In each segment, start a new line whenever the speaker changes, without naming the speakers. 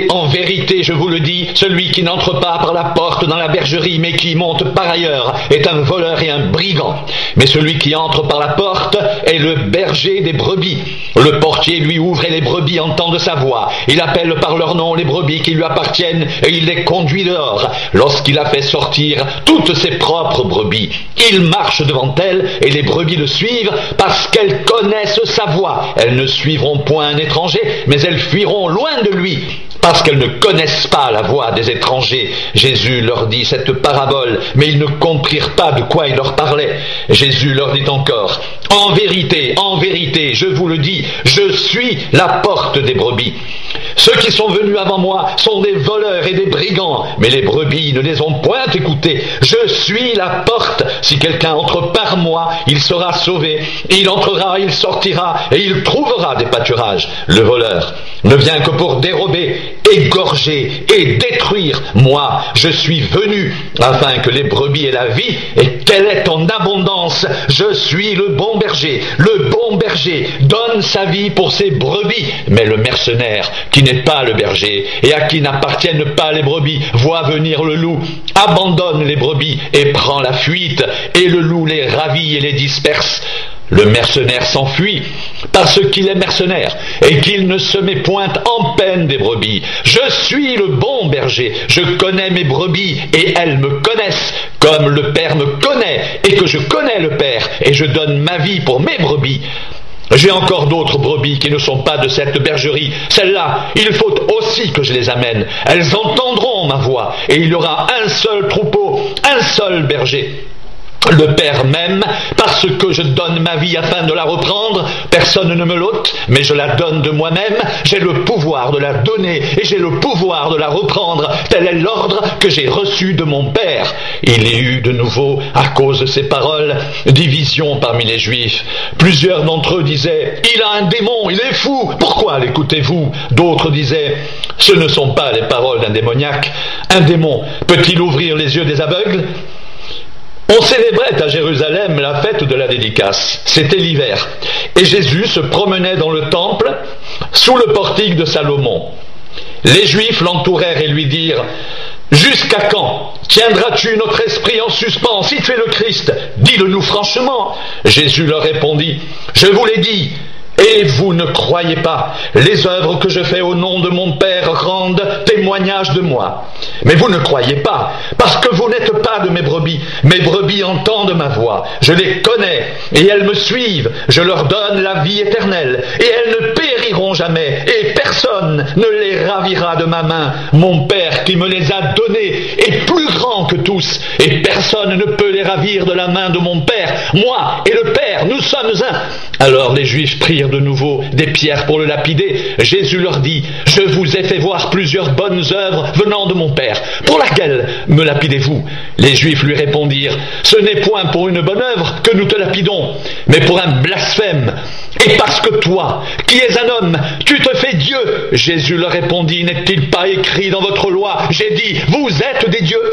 en vérité, je vous le dis, celui qui n'entre pas par la porte dans la bergerie, mais qui monte par ailleurs, est un voleur et un brigand. Mais celui qui entre par la porte est le berger des brebis. Le portier lui ouvre et les brebis entendent sa voix. Il appelle par leur nom les brebis qui lui appartiennent et il les conduit dehors. Lorsqu'il a fait sortir toutes ses propres brebis, il marche devant elles et les brebis le suivent parce qu'elles connaissent sa voix. Elles ne suivront point un étranger, mais elles fuiront loin de lui, parce qu'elles ne connaissent pas la voix des étrangers. Jésus leur dit cette parabole, mais ils ne comprirent pas de quoi il leur parlait. Jésus leur dit encore, en vérité, je vous le dis, je suis la porte des brebis. Ceux qui sont venus avant moi sont des voleurs et des brigands, mais les brebis ne les ont point écoutés. Je suis la porte. Si quelqu'un entre par moi, il sera sauvé. Il entrera, il sortira, et il trouvera des pâturages. Le voleur ne vient que pour dérober, égorger et détruire. Moi, je suis venu afin que les brebis aient la vie et qu'elle est en abondance. Je suis le bon berger. Le bon berger donne sa vie pour ses brebis. Mais le mercenaire, qui n'est pas le berger et à qui n'appartiennent pas les brebis, voit venir le loup, abandonne les brebis et prend la fuite, et le loup les ravit et les disperse. Le mercenaire s'enfuit parce qu'il est mercenaire et qu'il ne se met point en peine des brebis. Je suis le bon berger, je connais mes brebis et elles me connaissent, comme le Père me connaît et que je connais le Père, et je donne ma vie pour mes brebis. J'ai encore d'autres brebis qui ne sont pas de cette bergerie. Celles-là, il faut aussi que je les amène. Elles entendront ma voix, et il y aura un seul troupeau, un seul berger. Le Père m'aime parce que je donne ma vie afin de la reprendre. Personne ne me l'ôte, mais je la donne de moi-même. J'ai le pouvoir de la donner et j'ai le pouvoir de la reprendre. Tel est l'ordre que j'ai reçu de mon Père. Il y eut de nouveau, à cause de ces paroles, division parmi les Juifs. Plusieurs d'entre eux disaient, « Il a un démon, il est fou, pourquoi l'écoutez-vous » D'autres disaient, « Ce ne sont pas les paroles d'un démoniaque. Un démon peut-il ouvrir les yeux des aveugles ?» On célébrait à Jérusalem la fête de la dédicace. C'était l'hiver. Et Jésus se promenait dans le temple, sous le portique de Salomon. Les Juifs l'entourèrent et lui dirent, « Jusqu'à quand tiendras-tu notre esprit en suspens? Si tu es le Christ, dis-le-nous franchement. » Jésus leur répondit, « Je vous l'ai dit, et vous ne croyez pas. Les œuvres que je fais au nom de mon Père rendent témoignage de moi. Mais vous ne croyez pas, parce que vous n'êtes pas de mes brebis. Mes brebis entendent ma voix. Je les connais, et elles me suivent. Je leur donne la vie éternelle, et elles ne périront jamais, et personne ne les ravira de ma main. Mon Père qui me les a donnés est plus grand que tous, et personne ne peut les ravir de la main de mon Père. Moi et le Père, nous sommes un. » Alors les Juifs prirent de nouveau des pierres pour le lapider. Jésus leur dit, « Je vous ai fait voir plusieurs bonnes œuvres venant de mon Père. Pour laquelle me lapidez-vous » Les Juifs lui répondirent, « Ce n'est point pour une bonne œuvre que nous te lapidons, mais pour un blasphème. Et parce que toi, qui es un homme, tu te fais Dieu. » Jésus leur répondit, « N'est-il pas écrit dans votre loi, j'ai dit, vous êtes des dieux ?»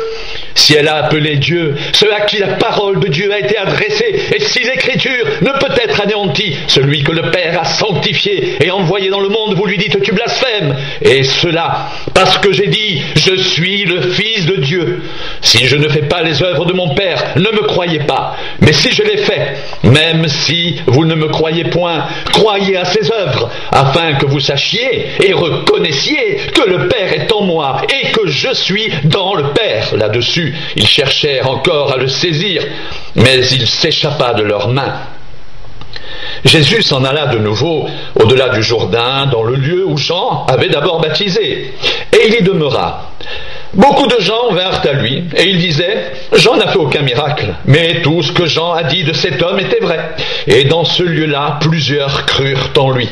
Si elle a appelé Dieu ceux à qui la parole de Dieu a été adressée, et si l'écriture ne peut être anéantie, celui que le Père a sanctifié et envoyé dans le monde, vous lui dites, tu blasphèmes. Et cela, parce que j'ai dit, je suis le Fils de Dieu. Si je ne fais pas les œuvres de mon Père, ne me croyez pas. Mais si je les fais, même si vous ne me croyez point, croyez à ces œuvres, afin que vous sachiez et reconnaissiez que le Père est en moi et que je suis dans le Père. Là-dessus, ils cherchèrent encore à le saisir, mais il s'échappa de leurs mains. Jésus s'en alla de nouveau au-delà du Jourdain, dans le lieu où Jean avait d'abord baptisé, et il y demeura. Beaucoup de gens vinrent à lui, et ils disaient, « Jean n'a fait aucun miracle, mais tout ce que Jean a dit de cet homme était vrai. » Et dans ce lieu-là, plusieurs crurent en lui.